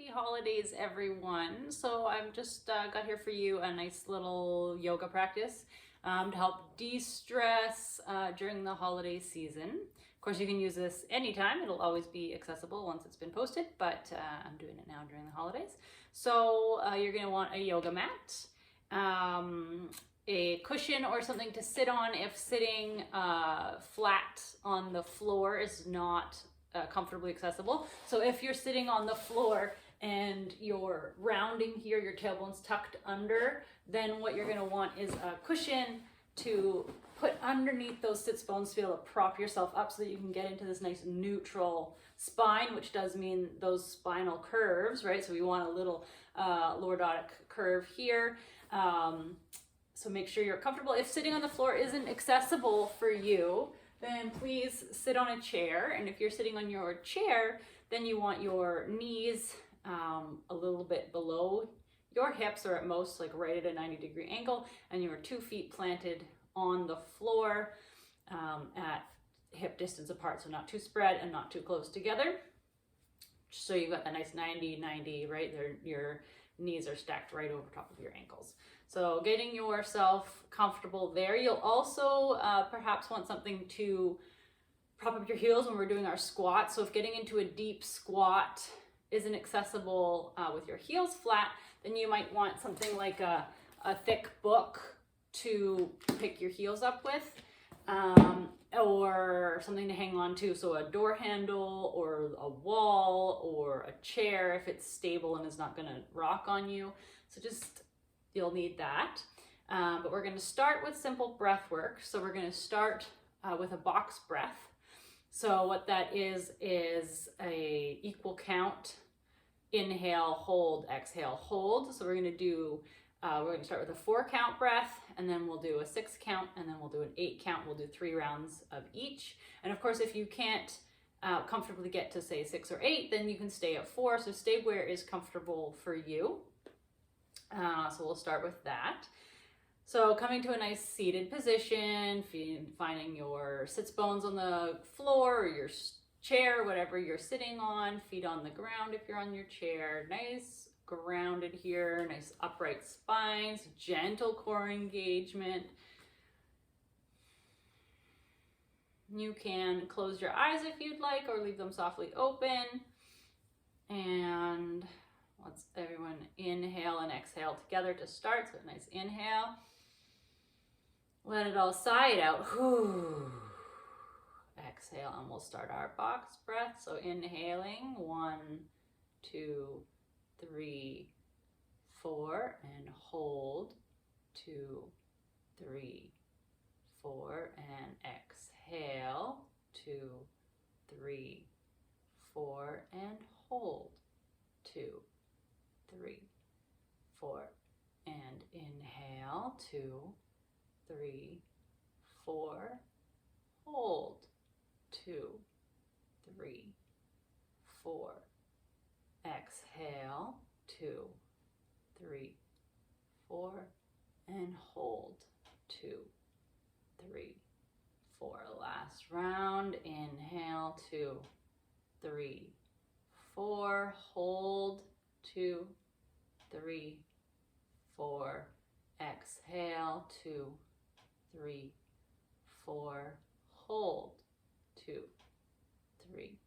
Happy holidays, everyone. So I've just got here for you a nice little yoga practice to help de-stress during the holiday season. Of course, you can use this anytime. It'll always be accessible once it's been posted, but I'm doing it now during the holidays. So you're going to want a yoga mat, a cushion or something to sit on if sitting flat on the floor is not comfortably accessible. So if you're sitting on the floor and you're rounding here, your tailbone's tucked under, then what you're going to want is a cushion to put underneath those sits bones to be able to prop yourself up so that you can get into this nice neutral spine, which does mean those spinal curves, right? So we want a little lordotic curve here. So make sure you're comfortable. If sitting on the floor isn't accessible for you, then please sit on a chair. And if you're sitting on your chair, then you want your knees a little bit below your hips, or at most like right at a 90-degree angle, and your 2 feet planted on the floor at hip distance apart, so not too spread and not too close together. So you've got the nice 90-90, right? Your knees are stacked right over top of your ankles. So getting yourself comfortable there. You'll also perhaps want something to prop up your heels when we're doing our squat. So if getting into a deep squat isn't accessible with your heels flat, then you might want something like a thick book to pick your heels up with, or something to hang on to. So a door handle or a wall or a chair if it's stable and is not going to rock on you. So just, you'll need that. But we're going to start with simple breath work. So we're going to start with a box breath. So what that is a equal count: inhale, hold, exhale, hold. So we're going to start with a 4 count breath, and then we'll do a 6 count, and then we'll do an 8 count. We'll do 3 rounds of each. And of course, if you can't comfortably get to say 6 or 8, then you can stay at 4. So stay where is comfortable for you. So we'll start with that. So coming to a nice seated position, finding your sits bones on the floor or your chair, whatever you're sitting on, feet on the ground if you're on your chair, nice grounded here, nice upright spines, gentle core engagement. You can close your eyes if you'd like, or leave them softly open. And let's everyone inhale and exhale together to start. So a nice inhale. Let it all sigh it out. Whew. Exhale, and we'll start our box breath. So inhaling, 1, 2, 3, 4, and hold, 2, 3, 4, and exhale, 2, 3, 4, and hold, 2, 3, 4, and inhale, 2, 3, 4, hold, 2, 3, 4, exhale, 2, 3, 4, and hold, 2, 3, 4. Last round. Inhale, 2, 3, 4, hold, 2, 3, 4, exhale, 2, 3, 4, hold, 2, 3,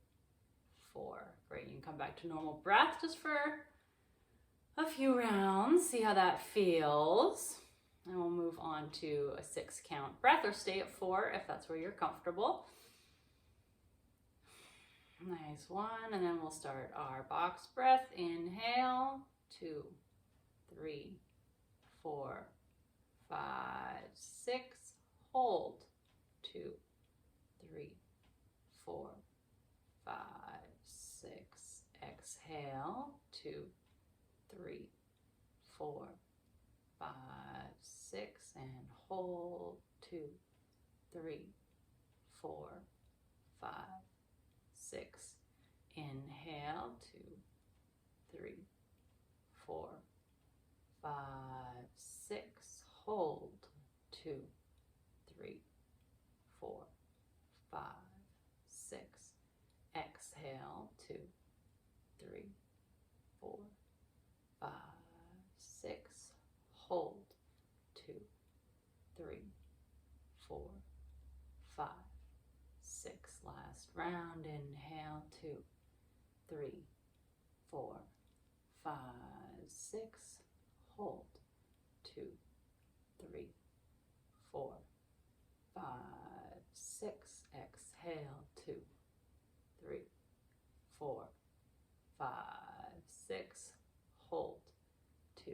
4. Great. You can come back to normal breath just for a few rounds. See how that feels. And we'll move on to a 6 count breath, or stay at 4 if that's where you're comfortable. Nice one. And then we'll start our box breath. Inhale, 2, 3, 4, 5, 6. Hold, 2, 3, 4, 5, 6. Exhale, 2, 3, 4, 5, 6, and hold, 2, 3, 4, 5, 6. Inhale, 2, 3, 4, 5, 6. Hold, 2, 3, 4, 5, 6. Exhale, 2, 3, 4, round. Inhale, 2, 3, 4, 5, 6. Hold. 2, 3, 4, 5, 6. Exhale. 2, 3, 4, 5, 6. Hold. 2,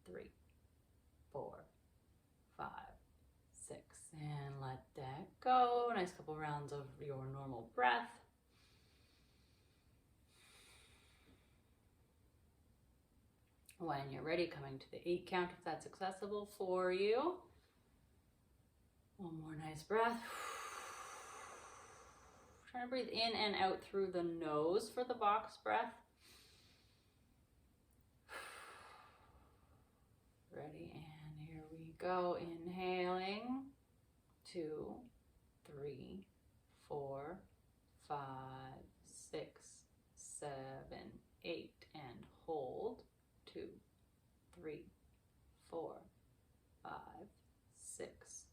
3, 4, 5, 6. And let that go. Nice couple rounds of your normal breath. When you're ready, coming to the 8 count if that's accessible for you. One more nice breath. Try to breathe in and out through the nose for the box breath. Ready, and here we go. Inhaling. 2, 3, 4, 5, 6, 7, 8, and hold. 2, 3, 4, 5, 6,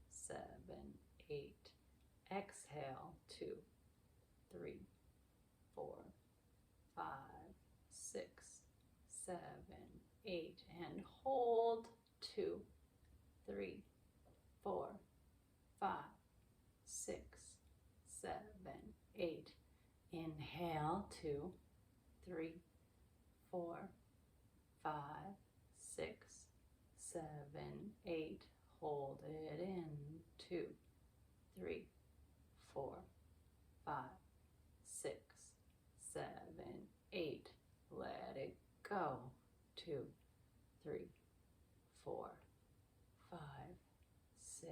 7, 8. Exhale. 2, 3, 4, 5, 6, 7, 8, and hold. 2, 3, 4, 5, 6, 7, 8. Inhale. 2, 3, 4, 5, 6, 7, 8. Hold it in. 2, 3, 4, 5, 6, 7, 8. Let it go. 2, 3, 4, 5, 6,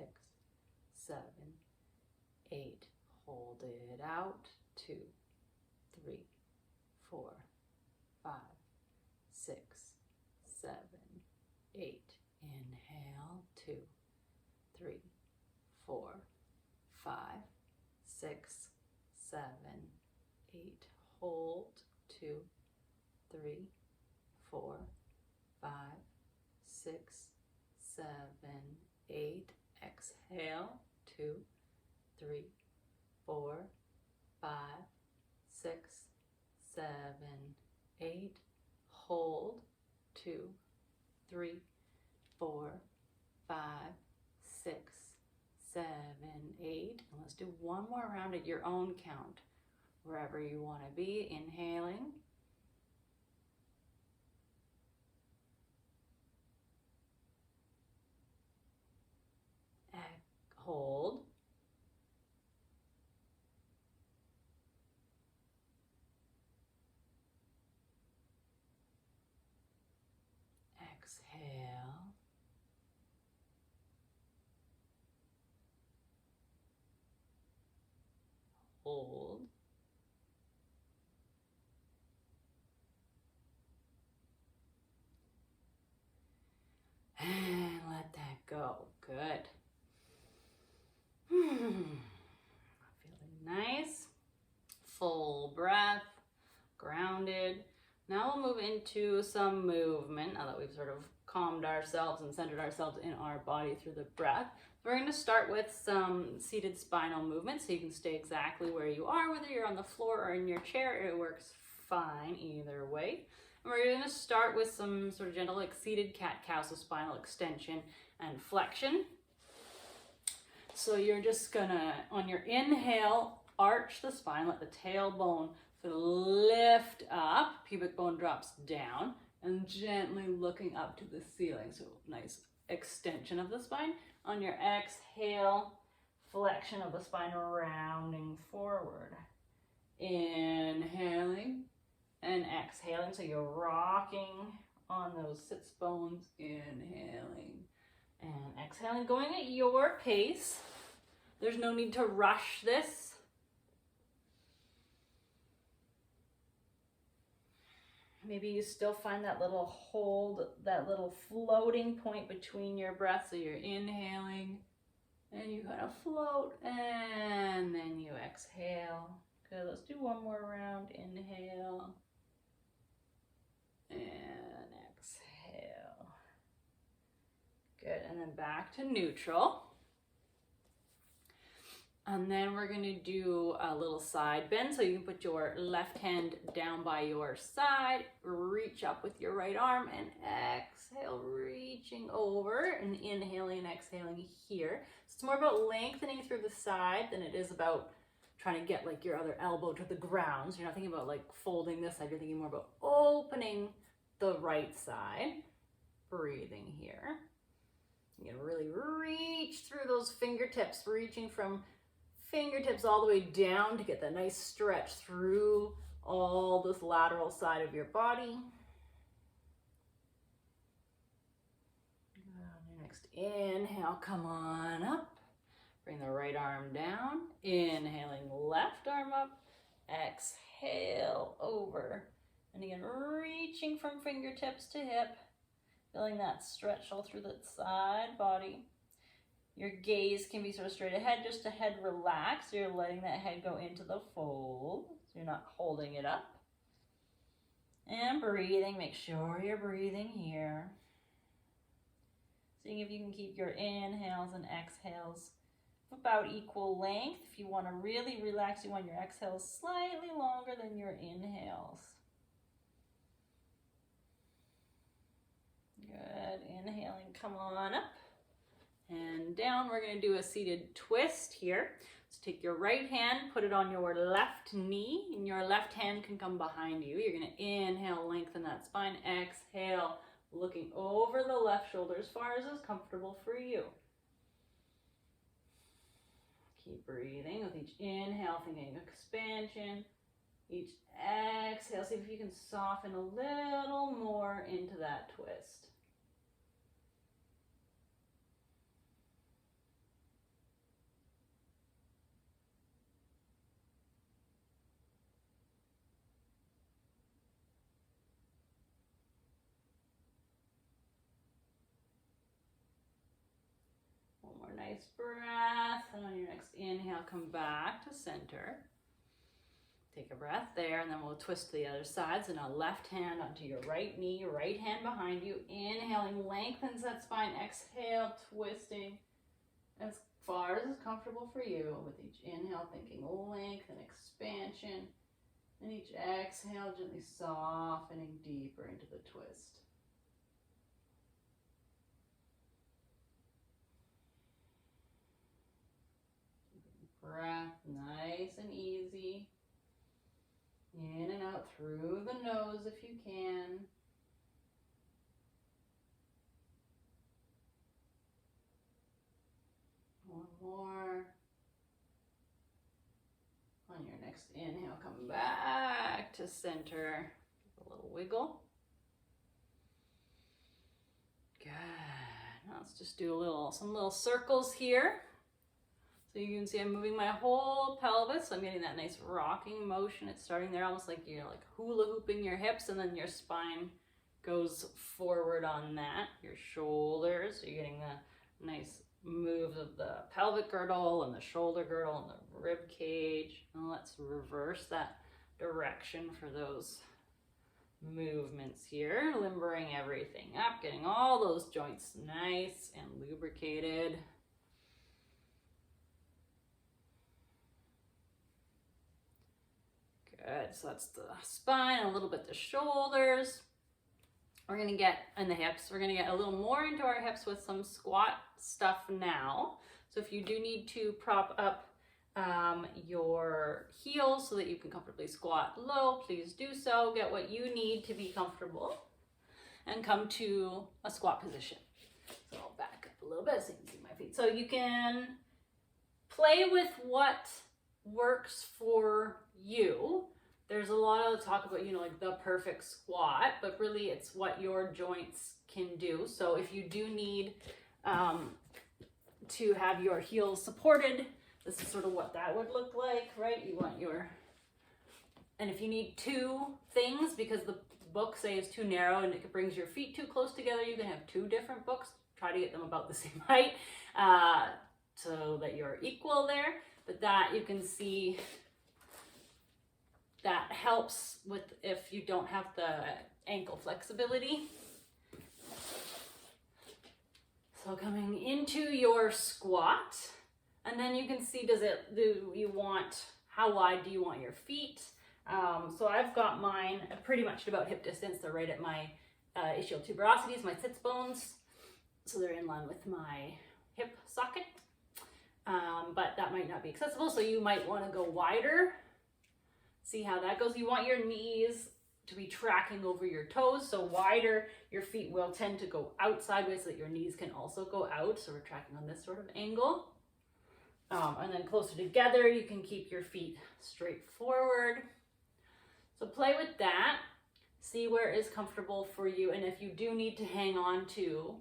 7, 8. Hold it out. 2, 3, 4, 5, 6, 7, 8. Inhale. 2, 3, 4, 5, 6, 7, 8. Hold. 2, 3, 4, 5, 6, 7, 8. Exhale. 2, 3, 4, 5, 6, 7, 8. Hold. 2, 3, 4, 5, 6, 7, 8. And let's do one more round at your own count, wherever you want to be. Inhaling. Hold. Exhale. Hold. And let that go. Good. Feeling nice. Full breath. Grounded. Now we'll move into some movement, now that we've sort of calmed ourselves and centered ourselves in our body through the breath. We're going to start with some seated spinal movement, so you can stay exactly where you are, whether you're on the floor or in your chair. It works fine either way. And we're going to start with some sort of gentle, like seated cat-cow, so spinal extension and flexion. So you're just gonna, on your inhale, arch the spine, let the tailbone lift up, pubic bone drops down, and gently looking up to the ceiling. So nice extension of the spine. On your exhale, flexion of the spine, rounding forward. Inhaling and exhaling. So you're rocking on those sits bones. Inhaling and exhaling, going at your pace. There's no need to rush this. Maybe you still find that little hold, that little floating point between your breaths. So you're inhaling and you kind of float and then you exhale. Good, let's do one more round. Inhale and exhale. Good, and then back to neutral. And then we're gonna do a little side bend. So you can put your left hand down by your side, reach up with your right arm, and exhale, reaching over, and inhaling and exhaling here. So it's more about lengthening through the side than it is about trying to get like your other elbow to the ground. So you're not thinking about like folding this side, you're thinking more about opening the right side. Breathing here. You're gonna really reach through those fingertips, reaching from fingertips all the way down to get that nice stretch through all this lateral side of your body. On your next inhale, come on up. Bring the right arm down. Inhaling, left arm up. Exhale, over. And again, reaching from fingertips to hip. Feeling that stretch all through the side body. Your gaze can be sort of straight ahead, just a head relaxed. So you're letting that head go into the fold. So you're not holding it up. And breathing, make sure you're breathing here. Seeing if you can keep your inhales and exhales about equal length. If you want to really relax, you want your exhales slightly longer than your inhales. Good, inhaling, come on up. And down, we're gonna do a seated twist here. So take your right hand, put it on your left knee, and your left hand can come behind you. You're gonna inhale, lengthen that spine, exhale, looking over the left shoulder as far as is comfortable for you. Keep breathing with each inhale, thinking expansion. Each exhale, see if you can soften a little more into that twist. Nice breath, and on your next inhale, come back to center. Take a breath there, and then we'll twist to the other side. So now left hand onto your right knee, right hand behind you. Inhaling, lengthens that spine. Exhale, twisting as far as is comfortable for you. With each inhale, thinking length and expansion. And each exhale, gently softening deeper into the twist. Breath, nice and easy. In and out through the nose if you can. One more. On your next inhale, come back to center. A little wiggle. Good. Now let's just do some little circles here. So you can see I'm moving my whole pelvis. So I'm getting that nice rocking motion. It's starting there almost like you're like hula hooping your hips, and then your spine goes forward on that. Your shoulders, so you're getting the nice move of the pelvic girdle and the shoulder girdle and the rib cage. And let's reverse that direction for those movements here. Limbering everything up, getting all those joints nice and lubricated. Good, so that's the spine, a little bit the shoulders. We're gonna get in the hips. We're gonna get a little more into our hips with some squat stuff now. So if you do need to prop up your heels so that you can comfortably squat low, please do so. Get what you need to be comfortable and come to a squat position. So I'll back up a little bit so you can see my feet. So you can play with what works for you. There's a lot of talk about, like the perfect squat, but really it's what your joints can do. So if you do need to have your heels supported, this is sort of what that would look like, right? You want and if you need two things because the book say is too narrow and it brings your feet too close together, you can have two different books. Try to get them about the same height so that you're equal there. But that you can see that helps with if you don't have the ankle flexibility. So coming into your squat, And then you can see, how wide do you want your feet? So I've got mine pretty much at about hip distance. They're right at my ischial tuberosities, my sits bones. So they're in line with my hip socket. But that might not be accessible, so you might want to go wider. See how that goes. You want your knees to be tracking over your toes, so wider, your feet will tend to go out sideways so that your knees can also go out. So we're tracking on this sort of angle. And then closer together, you can keep your feet straight forward. So play with that. See where is comfortable for you. And if you do need to hang on to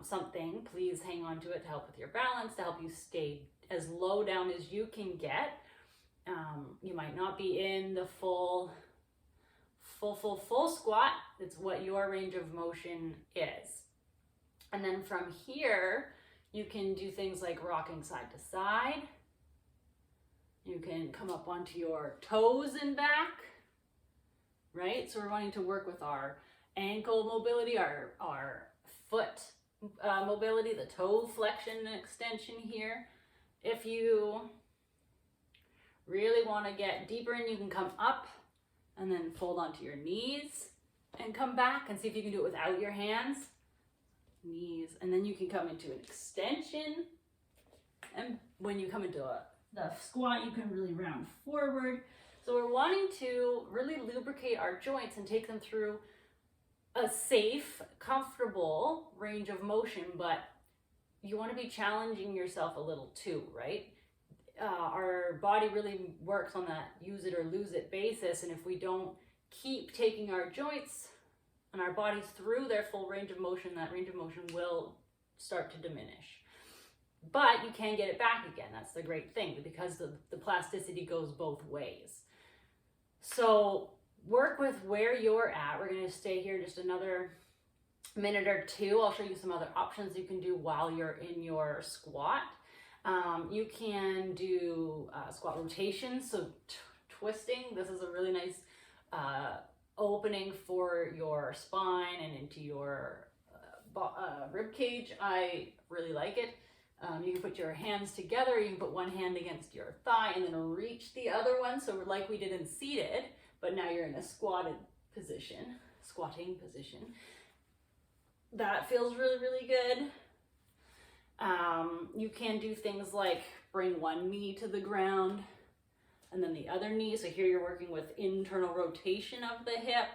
something, please hang on to it to help with your balance, to help you stay as low down as you can get. You might not be in the full squat. It's what your range of motion is. And then from here, you can do things like rocking side to side. You can come up onto your toes and back, right? So we're wanting to work with our ankle mobility, our foot mobility, the toe flexion and extension here. If you really want to get deeper in, you can come up and then fold onto your knees and come back, and see if you can do it without your hands. Knees, and then you can come into an extension, and when you come into the squat, you can really round forward. So we're wanting to really lubricate our joints and take them through a safe, comfortable range of motion, but you want to be challenging yourself a little too, right? Our body really works on that use it or lose it basis, and if we don't keep taking our joints and our bodies through their full range of motion, that range of motion will start to diminish. But you can get it back again. That's the great thing, because the plasticity goes both ways. So work with where you're at. We're going to stay here just another minute or two. I'll show you some other options you can do while you're in your squat. You can do squat rotations, so twisting. This is a really nice opening for your spine and into your rib cage. I really like it. You can put your hands together, you can put one hand against your thigh and then reach the other one. So like we did in seated, but now you're in a squatting position. That feels really, really good. You can do things like bring one knee to the ground and then the other knee. So here you're working with internal rotation of the hip.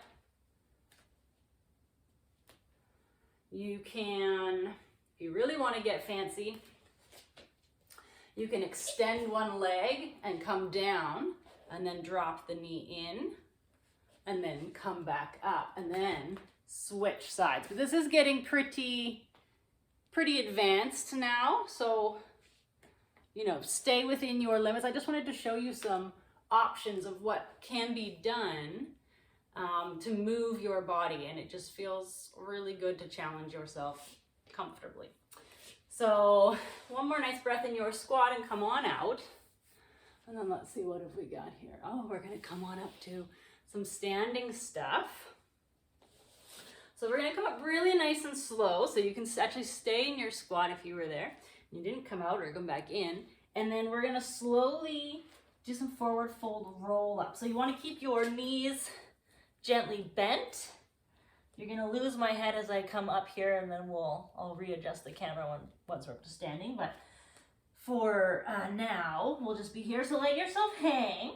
You can, if you really want to get fancy, you can extend one leg and come down and then drop the knee in and then come back up and then switch sides. But this is getting pretty advanced now, so stay within your limits. I just wanted to show you some options of what can be done to move your body, and it just feels really good to challenge yourself comfortably. So one more nice breath in your squat and come on out. And then let's see, what have we got here? Oh, we're going to come on up to some standing stuff. So we're going to come up really nice and slow, so you can actually stay in your squat if you were there. You didn't come out or come back in. And then we're going to slowly do some forward fold roll up. So you want to keep your knees gently bent. You're going to lose my head as I come up here, and then I'll readjust the camera once we're up to standing. But for now, we'll just be here. So let yourself hang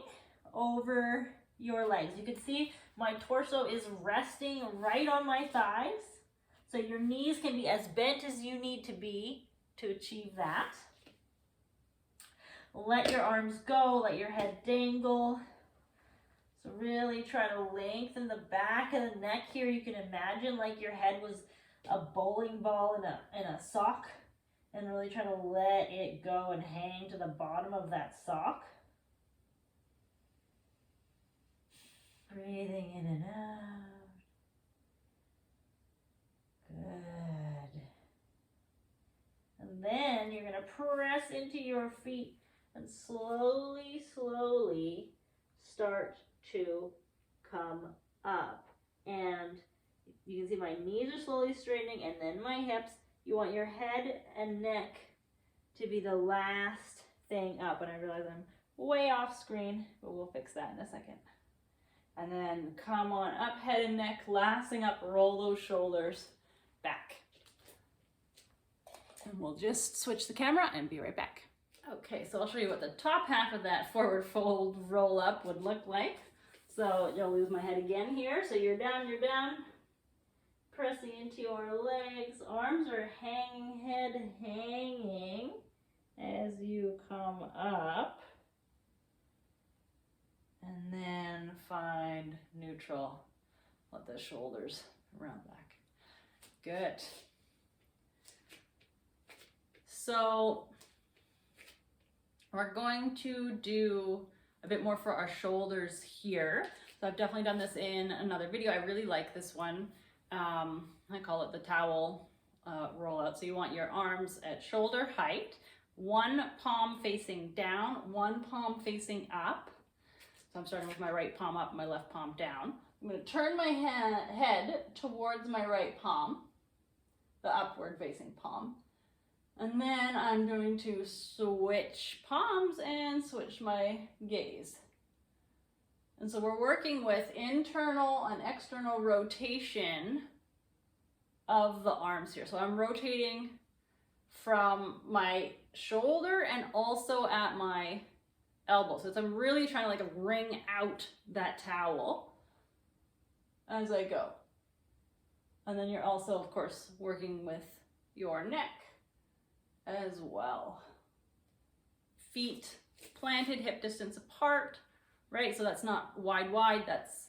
over your legs. You can see my torso is resting right on my thighs. So your knees can be as bent as you need to be to achieve that. Let your arms go, let your head dangle. So really try to lengthen the back of the neck here. You can imagine like your head was a bowling ball in a sock, and really try to let it go and hang to the bottom of that sock. Breathing in and out. Good. And then you're going to press into your feet and slowly, slowly start to come up. And you can see my knees are slowly straightening, and then my hips. You want your head and neck to be the last thing up. And I realize I'm way off screen, but we'll fix that in a second. And then come on up, head and neck, last thing up, roll those shoulders back. And we'll just switch the camera and be right back. Okay, so I'll show you what the top half of that forward fold roll up would look like. So you'll lose my head again here. So you're down, pressing into your legs. Arms are hanging, head hanging as you come up. And then find neutral. Let the shoulders round back. Good. So we're going to do a bit more for our shoulders here. So I've definitely done this in another video. I really like this one. I call it the towel rollout. So you want your arms at shoulder height, one palm facing down, one palm facing up. So I'm starting with my right palm up, my left palm down. I'm going to turn my head towards my right palm, the upward facing palm. And then I'm going to switch palms and switch my gaze. And so we're working with internal and external rotation of the arms here. So I'm rotating from my shoulder and also at my elbow. So I'm really trying to like wring out that towel as I go. And then you're also, of course, working with your neck as well. Feet planted, hip distance apart, right? So that's not wide, that's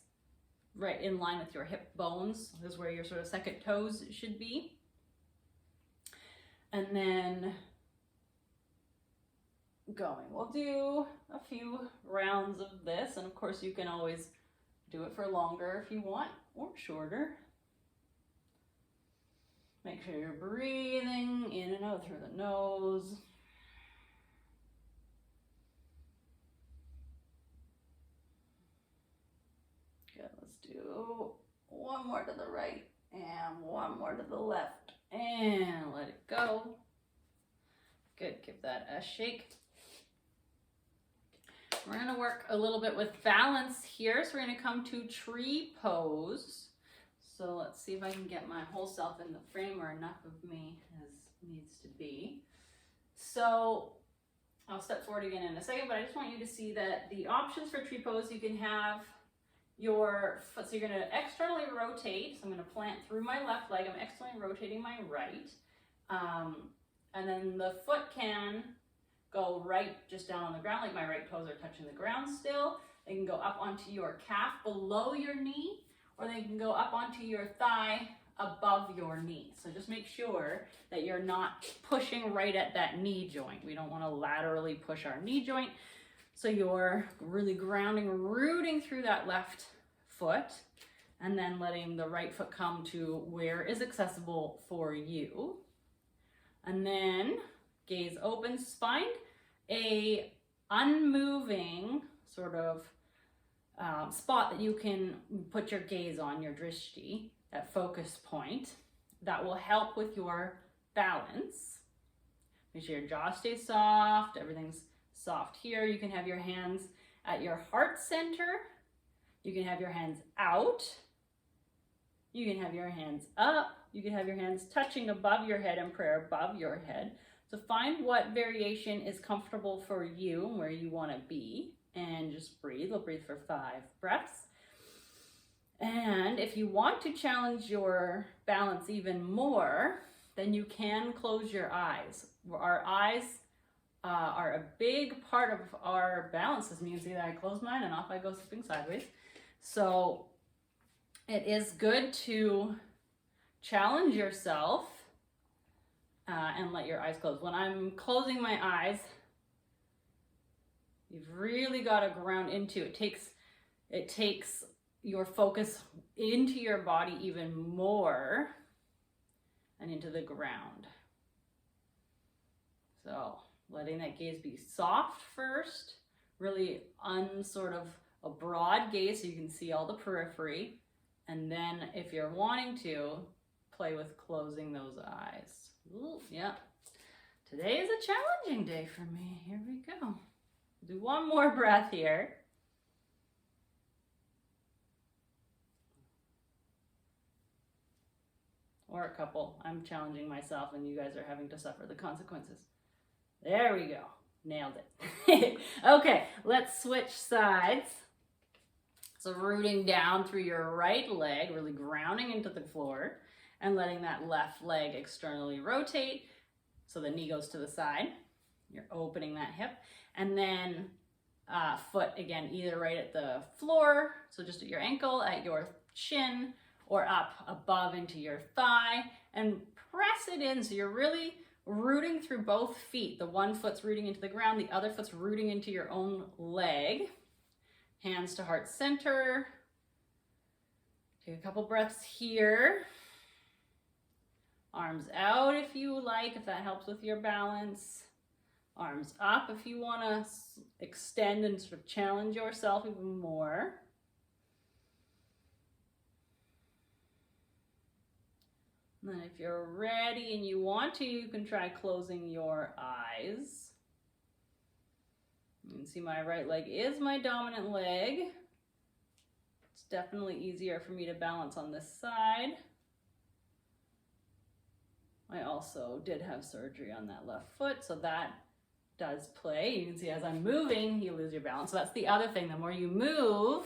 right in line with your hip bones. This is where your sort of second toes should be. And then going. We'll do a few rounds of this, and of course you can always do it for longer if you want, or shorter. Make sure you're breathing in and out through the nose. Good, let's do one more to the right and one more to the left, and let it go. Good, give that a shake. We're going to work a little bit with balance here. So we're going to come to tree pose. So let's see if I can get my whole self in the frame or enough of me as needs to be. So I'll step forward again in a second, but I just want you to see that the options for tree pose, you can have your foot. So you're going to externally rotate. So I'm going to plant through my left leg. I'm externally rotating my right. And then the foot can go right just down on the ground, like my right toes are touching the ground still. They can go up onto your calf below your knee, or they can go up onto your thigh above your knee. So just make sure that you're not pushing right at that knee joint. We don't want to laterally push our knee joint. So you're really grounding, rooting through that left foot, and then letting the right foot come to where is accessible for you. And then gaze open, spine, a unmoving sort of spot that you can put your gaze on, your drishti, that focus point. That will help with your balance. Make sure your jaw stays soft, everything's soft here. You can have your hands at your heart center. You can have your hands out. You can have your hands up. You can have your hands touching above your head and prayer above your head. So find what variation is comfortable for you and where you want to be, and just breathe. We'll breathe for 5 breaths. And if you want to challenge your balance even more, then you can close your eyes. Our eyes are a big part of our balance system. You can see that I close mine and off I go slipping sideways. So it is good to challenge yourself and let your eyes close. When I'm closing my eyes, you've really got to ground into it. It takes your focus into your body even more and into the ground. So letting that gaze be soft first, really sort of a broad gaze so you can see all the periphery. And then if you're wanting to, play with closing those eyes. Ooh, yeah. Today is a challenging day for me. Here we go. Do one more breath here. Or a couple. I'm challenging myself and you guys are having to suffer the consequences. There we go. Nailed it. Okay, let's switch sides. So rooting down through your right leg, really grounding into the floor and letting that left leg externally rotate. So the knee goes to the side. You're opening that hip. And then foot again, either right at the floor, so just at your ankle, at your shin, or up above into your thigh, and press it in so you're really rooting through both feet. The one foot's rooting into the ground, the other foot's rooting into your own leg. Hands to heart center. Take a couple breaths here. Arms out if you like, if that helps with your balance. Arms up if you want to extend and sort of challenge yourself even more. And then if you're ready and you want to, you can try closing your eyes. You can see my right leg is my dominant leg. It's definitely easier for me to balance on this side. I also did have surgery on that left foot, so that does play. You can see as I'm moving, you lose your balance. So that's the other thing. The more you move,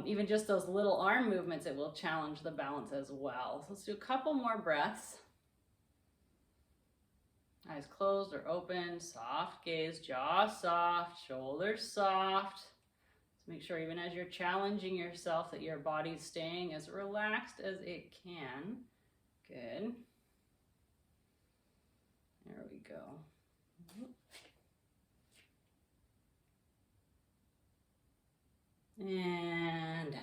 even just those little arm movements, it will challenge the balance as well. So let's do a couple more breaths. Eyes closed or open, soft gaze, jaw soft, shoulders soft. So make sure even as you're challenging yourself that your body's staying as relaxed as it can. Good. There we go. And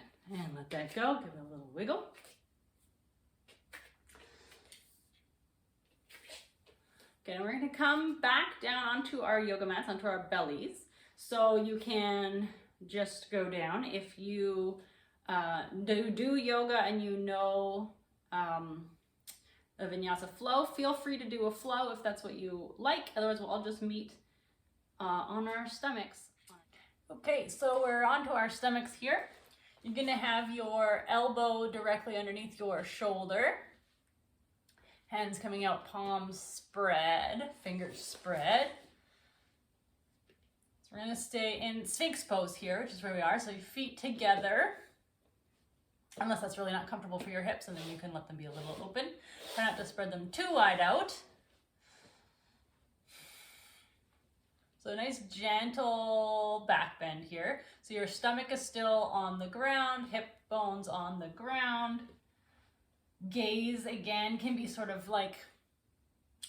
let that go. Give it a little wiggle. Okay, and we're going to come back down onto our yoga mats, onto our bellies. So you can just go down. If you do yoga and you know a vinyasa flow, feel free to do a flow if that's what you like. Otherwise, we'll all just meet on our stomachs. Okay, so we're onto our stomachs here. You're gonna have your elbow directly underneath your shoulder. Hands coming out, palms spread, fingers spread. So we're gonna stay in Sphinx pose here, which is where we are. So your feet together, unless that's really not comfortable for your hips, and then you can let them be a little open. Try not to spread them too wide out. So a nice gentle back bend here. So your stomach is still on the ground, hip bones on the ground. Gaze again can be sort of like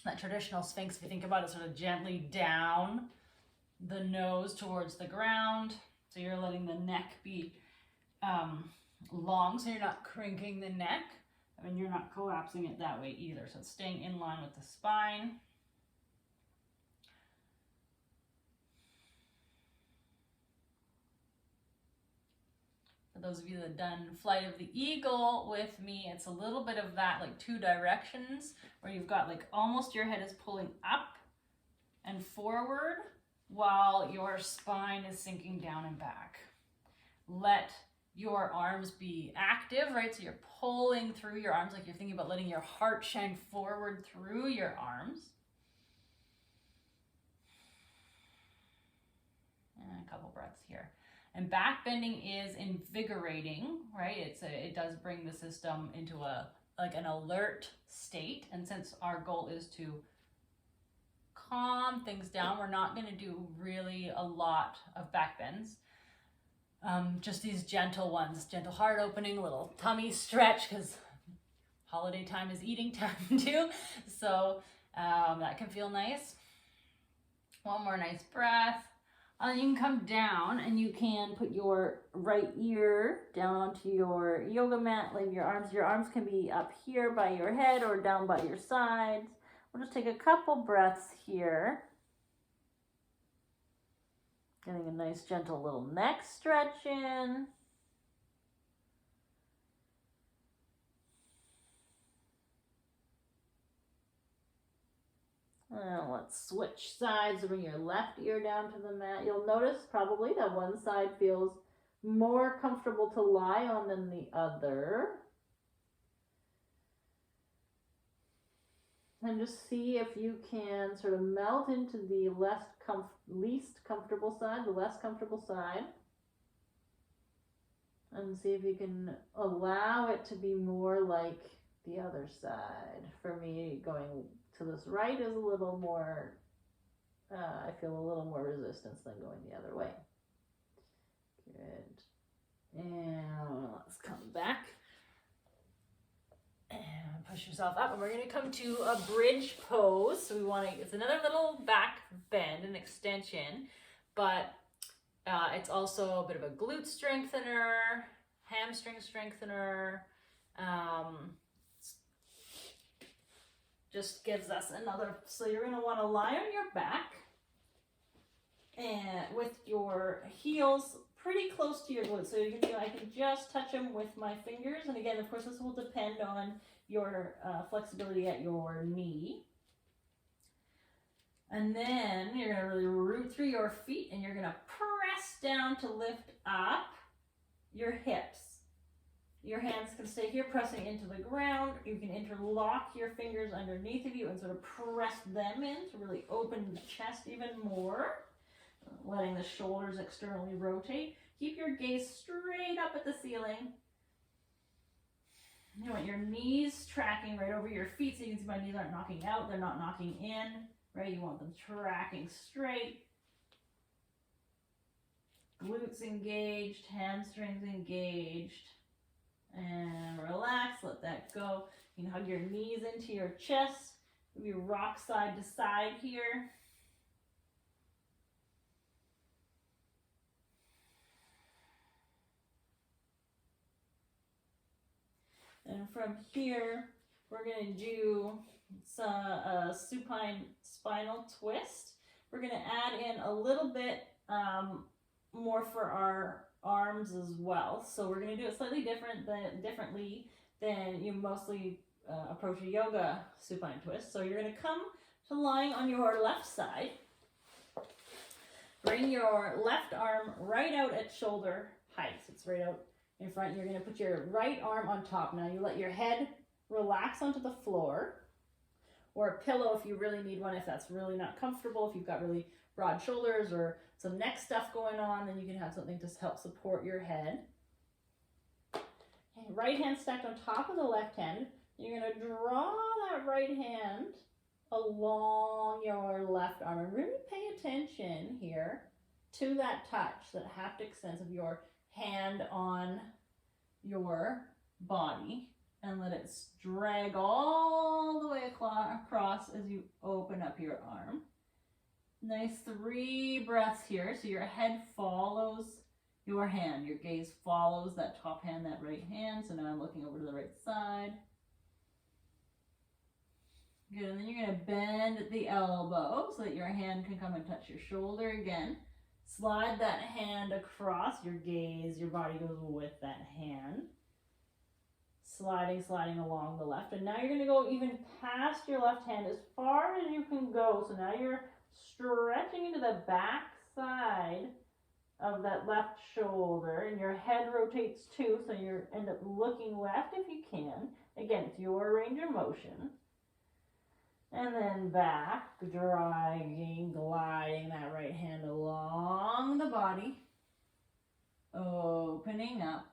that traditional Sphinx, if you think about it, sort of gently down the nose towards the ground. So you're letting the neck be long, so you're not crinking the neck. I mean, you're not collapsing it that way either. So it's staying in line with the spine. For those of you that have done Flight of the Eagle with me, it's a little bit of that, like two directions, where you've got like almost your head is pulling up and forward while your spine is sinking down and back. Let your arms be active, right? So you're pulling through your arms, like you're thinking about letting your heart shine forward through your arms. And a couple breaths here. And back bending is invigorating, right? It does bring the system into an alert state. And since our goal is to calm things down, we're not going to do really a lot of back bends. Just these gentle ones, gentle heart opening, a little tummy stretch, because holiday time is eating time too. So that can feel nice. One more nice breath. You can come down and you can put your right ear down onto your yoga mat, leave your arms. Your arms can be up here by your head or down by your sides. We'll just take a couple breaths here. Getting a nice gentle little neck stretch in. Let's switch sides. Bring your left ear down to the mat. You'll notice probably that one side feels more comfortable to lie on than the other. And just see if you can sort of melt into the least comfortable side, the less comfortable side. And see if you can allow it to be more like the other side. For me, going to this right is a little more, I feel a little more resistance than going the other way. Good. And let's come back. And push yourself up, and we're going to come to a bridge pose. So we want to, it's another little back bend and extension, but it's also a bit of a glute strengthener, hamstring strengthener. Just gives us another, so you're going to want to lie on your back and with your heels pretty close to your glutes. So you can see I can just touch them with my fingers. And again, of course, this will depend on your flexibility at your knee. And then you're going to really root through your feet, and you're going to press down to lift up your hips. Your hands can stay here pressing into the ground. You can interlock your fingers underneath of you and sort of press them in to really open the chest even more. Letting the shoulders externally rotate. Keep your gaze straight up at the ceiling. You want your knees tracking right over your feet, so you can see my knees aren't knocking out, they're not knocking in, right? You want them tracking straight. Glutes engaged, hamstrings engaged. And relax, let that go. You can hug your knees into your chest. Maybe rock side to side here. And from here, we're going to do a supine spinal twist. We're going to add in a little bit more for our arms as well. So we're going to do it slightly differently than you mostly approach a yoga supine twist. So you're going to come to lying on your left side. Bring your left arm right out at shoulder height. So it's right out in front. You're going to put your right arm on top. Now you let your head relax onto the floor, or a pillow if you really need one, if that's really not comfortable. If you've got really broad shoulders or some neck stuff going on, then you can have something to help support your head. Okay, right hand stacked on top of the left hand. You're going to draw that right hand along your left arm, and really pay attention here to that touch, that haptic sense of your hand on your body, and let it drag all the way across as you open up your arm. Nice 3 breaths here. So your head follows your hand. Your gaze follows that top hand, that right hand. So now I'm looking over to the right side. Good, and then you're going to bend the elbow so that your hand can come and touch your shoulder again. Slide that hand across, your gaze, your body goes with that hand. Sliding along the left. And now you're going to go even past your left hand as far as you can go. So now you're stretching into the back side of that left shoulder, and your head rotates too, so you end up looking left if you can. Again, it's your range of motion. And then back, gliding that right hand along the body, opening up.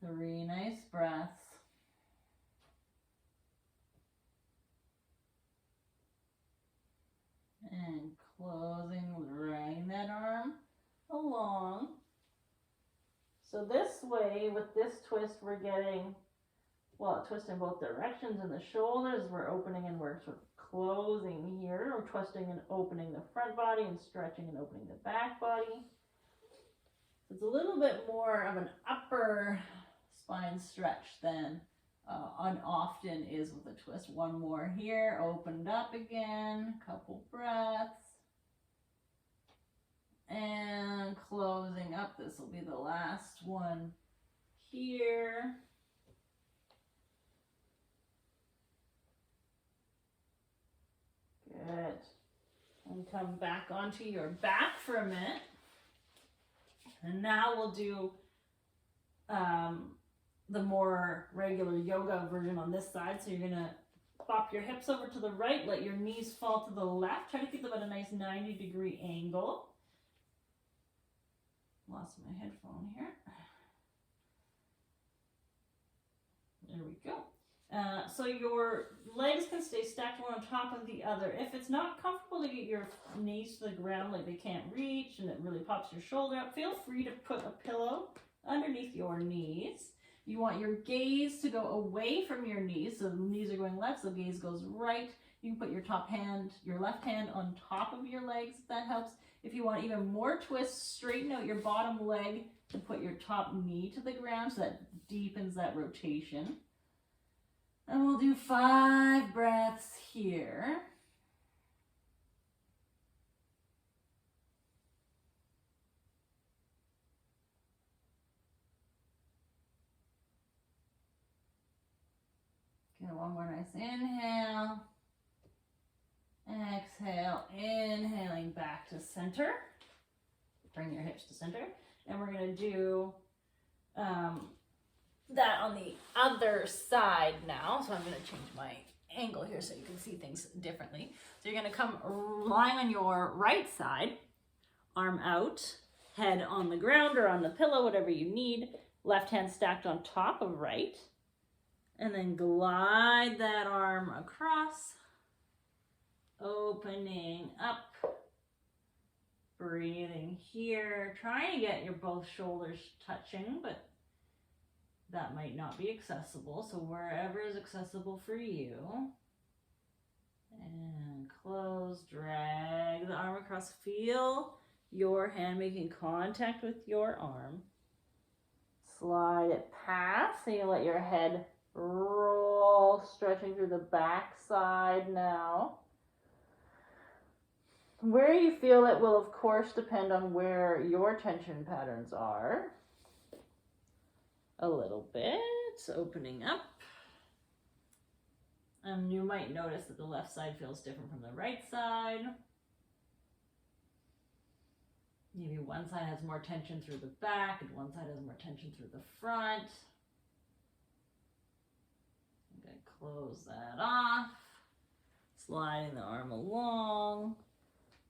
Three nice breaths. And closing, dragging that arm along. So this way, with this twist, we're getting, well, a twist in both directions in the shoulders. We're opening and we're sort of closing here. We're twisting and opening the front body and stretching and opening the back body. So it's a little bit more of an upper spine stretch than often is with a twist. One more here, opened up again, couple breaths. And closing up, this will be the last one here. Good. And come back onto your back for a minute. And now we'll do the more regular yoga version on this side. So you're gonna pop your hips over to the right, let your knees fall to the left. Try to keep them at a nice 90-degree angle. Lost my headphone here. There we go. So your legs can stay stacked one on top of the other. If it's not comfortable to get your knees to the ground, like they can't reach and it really pops your shoulder up, feel free to put a pillow underneath your knees. You want your gaze to go away from your knees. So the knees are going left, so the gaze goes right. You can put your your left hand on top of your legs, if that helps. If you want even more twists, straighten out your bottom leg and put your top knee to the ground, so that deepens that rotation. And we'll do 5 breaths here. Okay, one more nice inhale. Exhale, inhaling back to center. Bring your hips to center. And we're going to do that on the other side now. So I'm going to change my angle here so you can see things differently. So you're going to come lying on your right side, arm out, head on the ground or on the pillow, whatever you need. Left hand stacked on top of right. And then glide that arm across, opening up, breathing here. Try to get your both shoulders touching, but that might not be accessible. So wherever is accessible for you. And close, drag the arm across. Feel your hand making contact with your arm. Slide it past, so you let your head roll, stretching through the back side now. Where you feel it will, of course, depend on where your tension patterns are. A little bit, opening up. And you might notice that the left side feels different from the right side. Maybe one side has more tension through the back and one side has more tension through the front. I'm going to close that off. Sliding the arm along.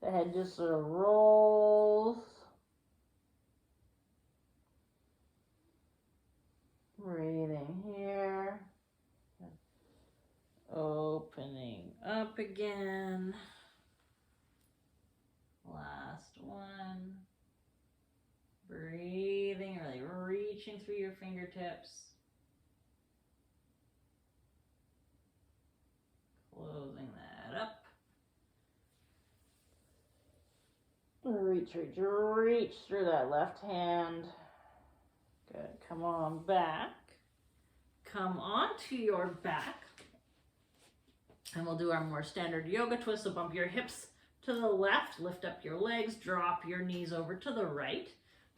The head just sort of rolls. Breathing here. Opening up again. Last one. Breathing, really reaching through your fingertips. Closing that up. Reach, reach, reach through that left hand. Good. Come on back. Come onto your back. And we'll do our more standard yoga twist. So bump your hips to the left, lift up your legs, drop your knees over to the right.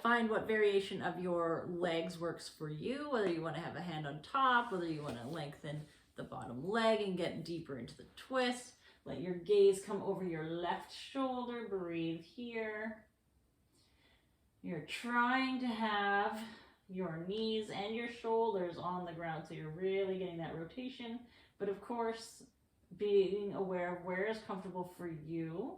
Find what variation of your legs works for you, whether you want to have a hand on top, whether you want to lengthen the bottom leg and get deeper into the twist. Let your gaze come over your left shoulder. Breathe here. You're trying to have your knees and your shoulders on the ground, so you're really getting that rotation. But of course, being aware of where is comfortable for you.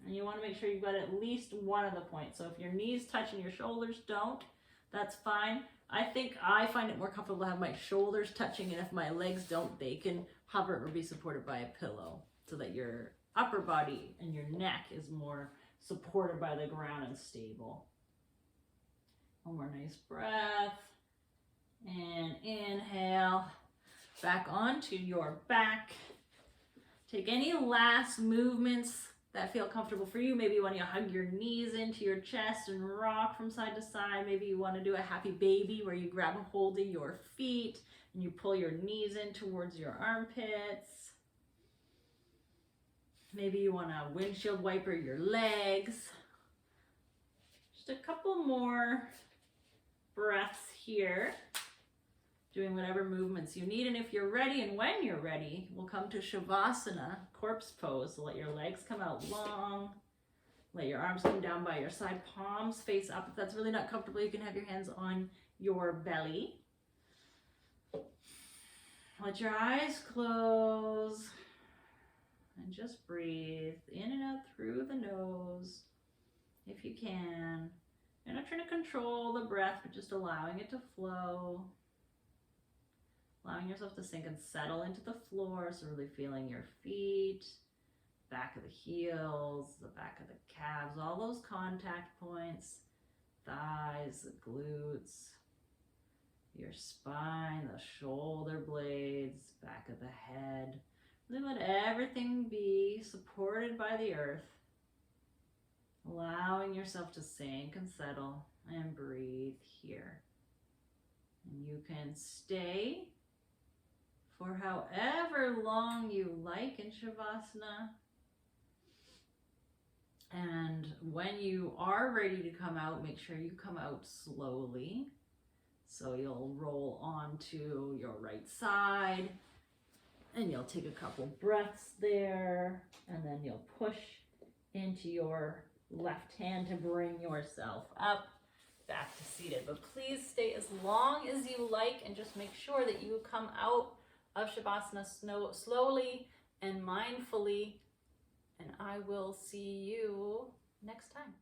And you want to make sure you've got at least one of the points. So if your knees touch and your shoulders don't, that's fine. I think I find it more comfortable to have my shoulders touching, and if my legs don't, they can hover or be supported by a pillow so that your upper body and your neck is more supported by the ground and stable. One more nice breath. And inhale. Back onto your back. Take any last movements that feel comfortable for you. Maybe you want to hug your knees into your chest and rock from side to side. Maybe you want to do a happy baby where you grab a hold of your feet and you pull your knees in towards your armpits. Maybe you want to windshield wiper your legs. Just a couple more breaths here. doing whatever movements you need. And if you're ready and when you're ready, we'll come to Shavasana, corpse pose. So let your legs come out long. Let your arms come down by your side, palms face up. If that's really not comfortable, you can have your hands on your belly. Let your eyes close and just breathe in and out through the nose if you can. You're not trying to control the breath, but just allowing it to flow. Allowing yourself to sink and settle into the floor, so really feeling your feet, back of the heels, the back of the calves, all those contact points, thighs, the glutes, your spine, the shoulder blades, back of the head. Really let everything be supported by the earth. Allowing yourself to sink and settle and breathe here. And you can stay for however long you like in Shavasana. And when you are ready to come out, make sure you come out slowly. So you'll roll onto your right side and you'll take a couple breaths there, and then you'll push into your left hand to bring yourself up back to seated. But please stay as long as you like and just make sure that you come out of Shavasana slowly and mindfully, and I will see you next time.